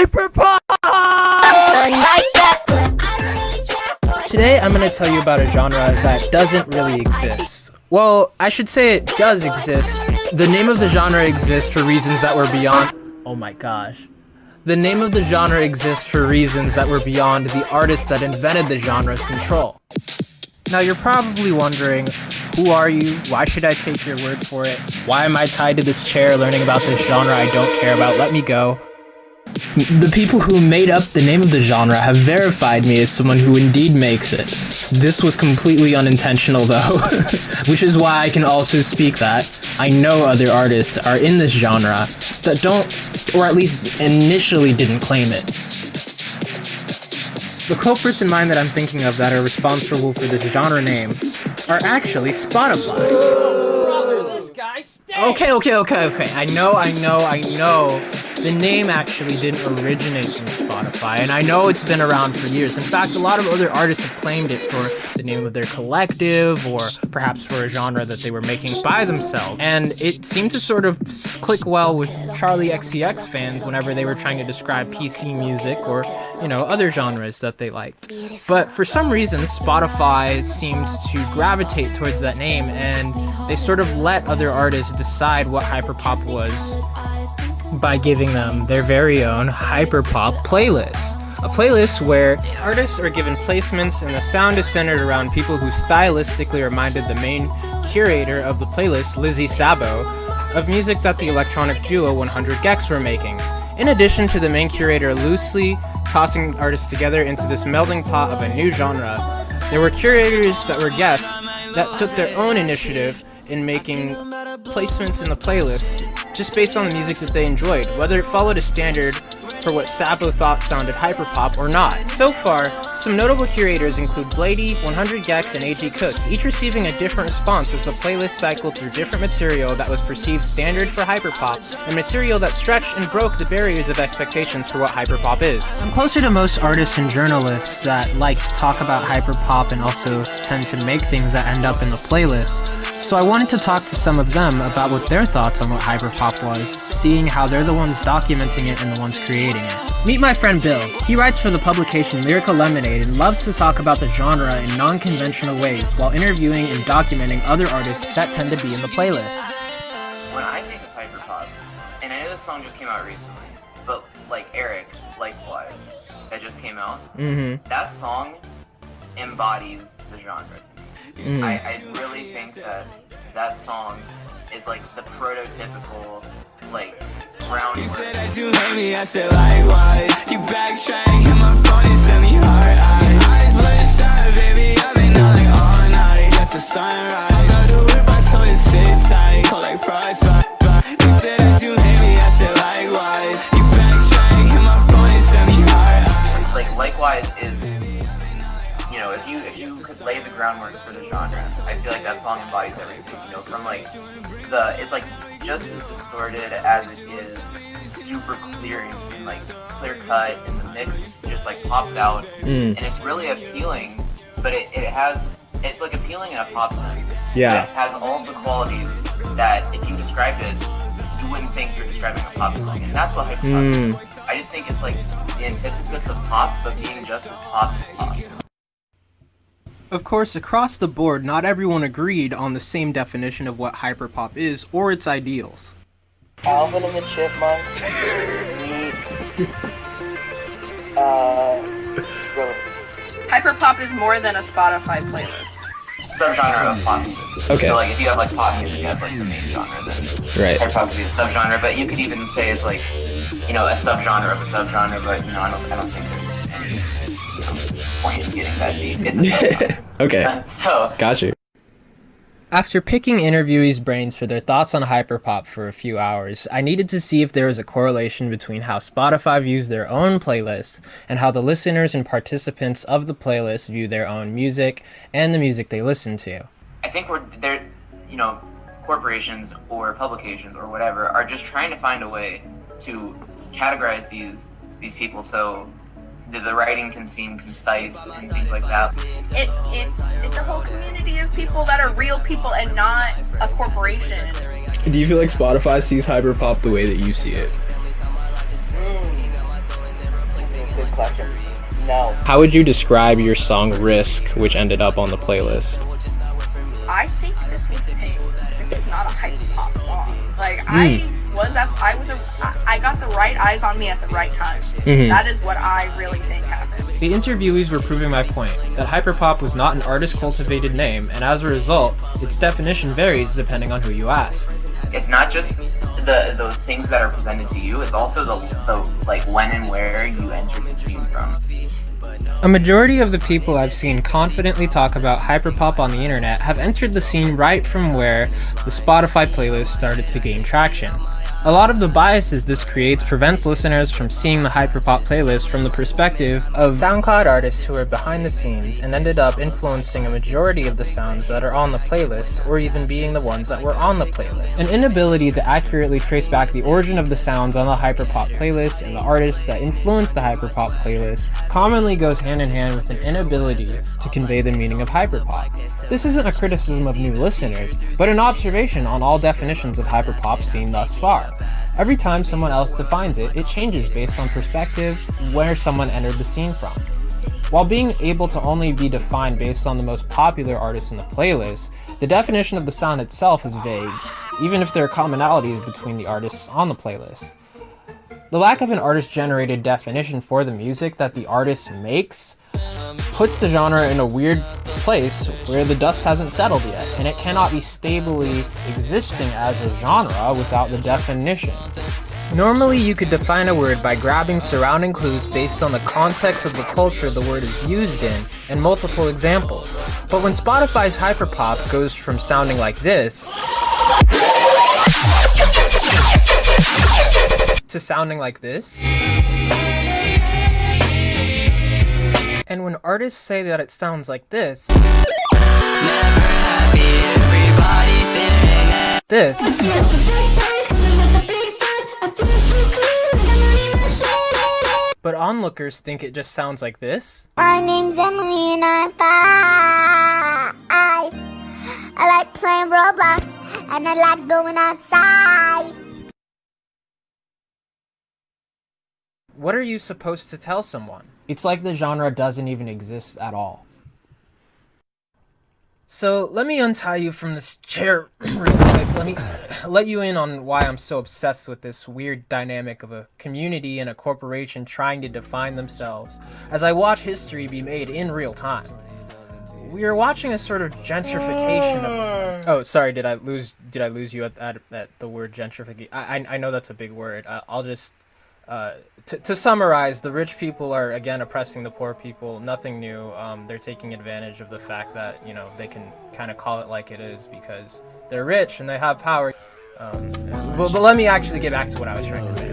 Hyperpop! Today I'm going to tell you about a genre that doesn't really exist. Well, I should say it does exist. The name of the genre exists for reasons that were beyond... Oh my gosh. The name of the genre exists for reasons that were beyond the artist that invented the genre's control. Now you're probably wondering, who are you? Why should I take your word for it? Why am I tied to this chair learning about this genre I don't care about? Let me go. The people who made up the name of the genre have verified me as someone who indeed makes it. This was completely unintentional though, which is why I can also speak that I know other artists are in this genre that don't, or at least initially didn't claim it. The culprits in mind that I'm thinking of that are responsible for this genre name are actually Spotify. Oh, brother, this guy stinks! Okay. I know. The name actually didn't originate from Spotify, and I know it's been around for years. In fact, a lot of other artists have claimed it for the name of their collective, or perhaps for a genre that they were making by themselves. And it seemed to sort of click well with Charli XCX fans whenever they were trying to describe PC music or, other genres that they liked. But for some reason, Spotify seems to gravitate towards that name, and they sort of let other artists decide what hyperpop was by giving them their very own Hyperpop playlist. A playlist where artists are given placements and the sound is centered around people who stylistically reminded the main curator of the playlist, Lizzie Sabo, of music that the electronic duo 100 gecs were making. In addition to the main curator loosely tossing artists together into this melding pot of a new genre, there were curators that were guests that took their own initiative in making placements in the playlist just based on the music that they enjoyed, whether it followed a standard for what Sabo thought sounded hyperpop or not. So far, some notable curators include Blady, 100 gecs, and A.G. Cook, each receiving a different response as the playlist cycled through different material that was perceived standard for hyperpop, and material that stretched and broke the barriers of expectations for what hyperpop is. I'm closer to most artists and journalists that like to talk about hyperpop and also tend to make things that end up in the playlist. So I wanted to talk to some of them about what their thoughts on what hyperpop was, seeing how they're the ones documenting it and the ones creating it. Meet my friend Bill. He writes for the publication Lyrical Lemonade and loves to talk about the genre in non-conventional ways while interviewing and documenting other artists that tend to be in the playlist. When I think of hyperpop, and I know this song just came out recently, but like Eric, Likewise, that just came out, that song embodies the genre to me. I really think that song is like the prototypical brown. You said that you hate me, I said likewise. You backtrack, hit my phone and send me hard eyes bloodshot, baby, I've been out like all night. That's a sunrise. Got the whip, I told you sit tight, cold like fries. You said that you hate me, I said likewise. You backtrack, hit my phone and send me hard eyes. Likewise is, if you could lay the groundwork for the genre, I feel like that song embodies everything. From it's just as distorted as it is super clear and clear cut, and the mix just pops out, and it's really appealing. But it's appealing in a pop sense. Yeah. It has all the qualities that if you described it, you wouldn't think you're describing a pop song, and that's what hyperpop is. I just think it's the antithesis of pop, but being just as pop as pop. Of course, across the board, not everyone agreed on the same definition of what hyperpop is or its ideals. Alvin and the Chipmunks meets Skrillex. Hyperpop is more than a Spotify playlist. Subgenre of pop music. Okay. So if you have pop music as the main genre, then hyperpop would be the subgenre. But you could even say it's a subgenre of a subgenre. But I don't think there's any point in getting that deep. It's a subgenre. Okay. So got you. After picking interviewees' brains for their thoughts on hyperpop for a few hours, I needed to see if there was a correlation between how Spotify views their own playlists and how the listeners and participants of the playlist view their own music and the music they listen to. I think corporations or publications or whatever are just trying to find a way to categorize these people so the writing can seem concise and things like that. It's a whole community of people that are real people and not a corporation. Do you feel like Spotify sees hyperpop the way that you see it? How would you describe your song Risk, which ended up on the playlist? I think this is not a hyperpop song. Like I got the right eyes on me at the right time. That is what I really think happened. The interviewees were proving my point, that hyperpop was not an artist-cultivated name, and as a result, its definition varies depending on who you ask. It's not just the things that are presented to you, it's also the like when and where you entered the scene from. A majority of the people I've seen confidently talk about hyperpop on the internet have entered the scene right from where the Spotify playlist started to gain traction. A lot of the biases this creates prevents listeners from seeing the hyperpop playlist from the perspective of SoundCloud artists who are behind the scenes and ended up influencing a majority of the sounds that are on the playlist, or even being the ones that were on the playlist. An inability to accurately trace back the origin of the sounds on the hyperpop playlist and the artists that influenced the hyperpop playlist commonly goes hand in hand with an inability to convey the meaning of hyperpop. This isn't a criticism of new listeners, but an observation on all definitions of hyperpop seen thus far. Every time someone else defines it, it changes based on perspective, where someone entered the scene from. While being able to only be defined based on the most popular artists in the playlist, the definition of the sound itself is vague, even if there are commonalities between the artists on the playlist. The lack of an artist-generated definition for the music that the artist makes puts the genre in a weird place where the dust hasn't settled yet, and it cannot be stably existing as a genre without the definition. Normally, you could define a word by grabbing surrounding clues based on the context of the culture the word is used in, and multiple examples. But when Spotify's hyperpop goes from sounding like this to sounding like this, and when artists say that it sounds like this, but onlookers think it just sounds like this. My name's Emily and I'm 5. I like playing Roblox and I like going outside. What are you supposed to tell someone? It's like the genre doesn't even exist at all. So let me untie you from this chair real quick. Let me let you in on why I'm so obsessed with this weird dynamic of a community and a corporation trying to define themselves as I watch history be made in real time. We are watching a sort of gentrification of... Oh, sorry, did I lose you at the word gentrification? I know that's a big word. I'll just... To summarize, the rich people are again oppressing the poor people. Nothing new. They're taking advantage of the fact that, you know, they can kind of call it like it is because they're rich and they have power. But let me actually get back to what I was trying to say.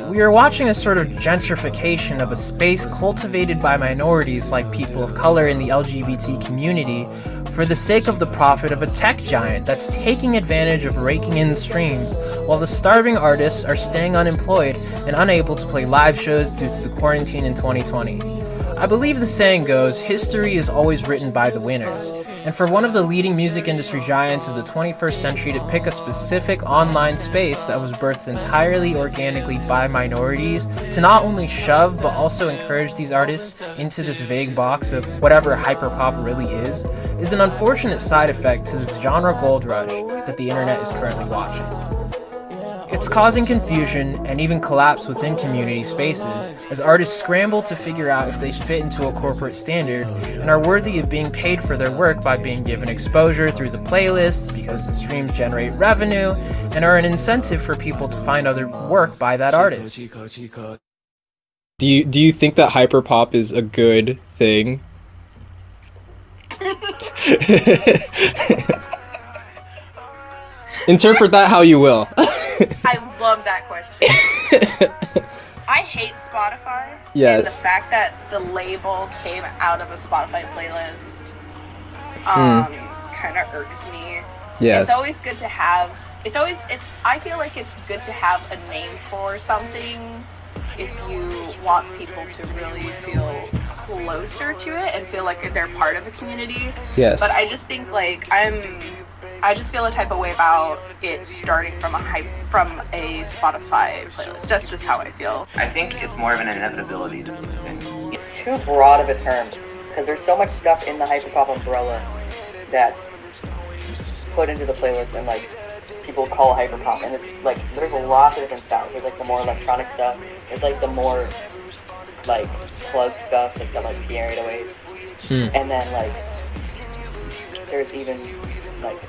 We are watching a sort of gentrification of a space cultivated by minorities like people of color in the LGBT community for the sake of the profit of a tech giant that's taking advantage of raking in streams, while the starving artists are staying unemployed and unable to play live shows due to the quarantine in 2020. I believe the saying goes, history is always written by the winners, and for one of the leading music industry giants of the 21st century to pick a specific online space that was birthed entirely organically by minorities, to not only shove but also encourage these artists into this vague box of whatever hyperpop really is an unfortunate side effect to this genre gold rush that the internet is currently watching. It's causing confusion and even collapse within community spaces as artists scramble to figure out if they fit into a corporate standard and are worthy of being paid for their work by being given exposure through the playlists because the streams generate revenue and are an incentive for people to find other work by that artist. Do you think that hyperpop is a good thing? Interpret that how you will. I love that question. I hate Spotify. Yes. And the fact that the label came out of a Spotify playlist kind of irks me. Yes. It's always good to have. I feel like it's good to have a name for something if you want people to really feel closer to it and feel like they're part of a community. Yes. But I just think like I just feel a type of way about it starting from a Spotify playlist. That's just how I feel. I think it's more of an inevitability than anything. it's too broad of a term because there's so much stuff in the hyperpop umbrella that's put into the playlist and like people call hyperpop, and it's like there's a lot of different styles. There's like the more electronic stuff. There's like the more like plug stuff that's got like piano 808s, and then like there's even like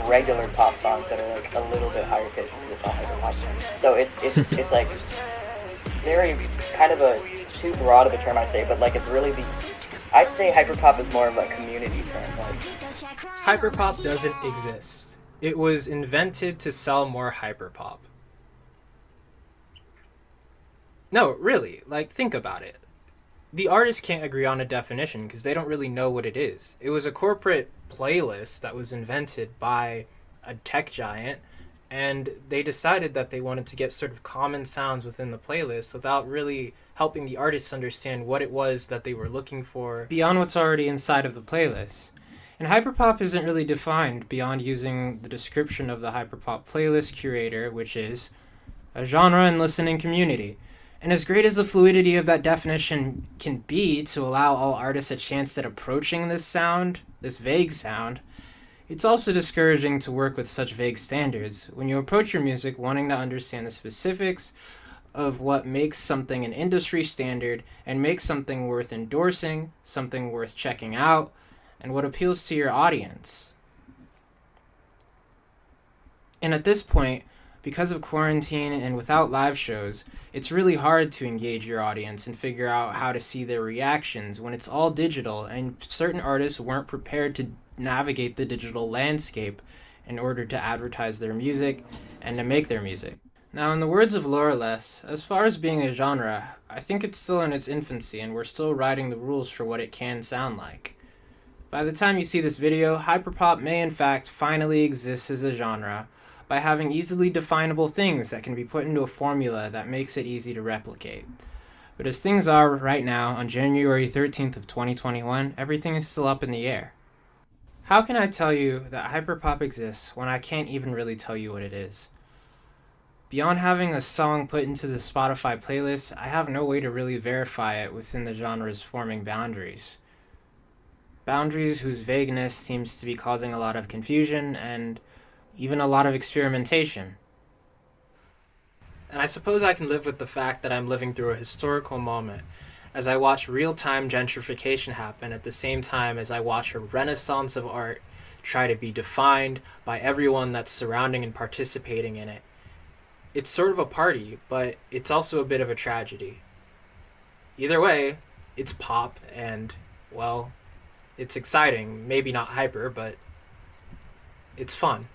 regular pop songs that are like a little bit higher pitched with the hyperpop. So it's like very kind of a too broad of a term, I'd say, but like it's really I'd say hyperpop is more of a community term. Like Hyperpop doesn't exist. It was invented to sell more hyperpop. No, really, like think about it. The artists can't agree on a definition because they don't really know what it is. It was a corporate playlist that was invented by a tech giant, and they decided that they wanted to get sort of common sounds within the playlist without really helping the artists understand what it was that they were looking for beyond what's already inside of the playlist. And hyperpop isn't really defined beyond using the description of the hyperpop playlist curator, which is a genre and listening community. And as great as the fluidity of that definition can be to allow all artists a chance at approaching this sound, this vague sound, it's also discouraging to work with such vague standards when you approach your music wanting to understand the specifics of what makes something an industry standard and makes something worth endorsing, something worth checking out, and what appeals to your audience. And at this point, because of quarantine and without live shows, it's really hard to engage your audience and figure out how to see their reactions when it's all digital, and certain artists weren't prepared to navigate the digital landscape in order to advertise their music and to make their music. Now, in the words of Laura Less, as far as being a genre, I think it's still in its infancy and we're still writing the rules for what it can sound like. By the time you see this video, hyperpop may in fact finally exist as a genre, by having easily definable things that can be put into a formula that makes it easy to replicate. But as things are right now, on January 13th of 2021, everything is still up in the air. How can I tell you that hyperpop exists when I can't even really tell you what it is? Beyond having a song put into the Spotify playlist, I have no way to really verify it within the genre's forming boundaries. Boundaries whose vagueness seems to be causing a lot of confusion and even a lot of experimentation. And I suppose I can live with the fact that I'm living through a historical moment as I watch real-time gentrification happen at the same time as I watch a renaissance of art try to be defined by everyone that's surrounding and participating in it. It's sort of a party, but it's also a bit of a tragedy. Either way, it's pop and, well, it's exciting. Maybe not hyper, but it's fun.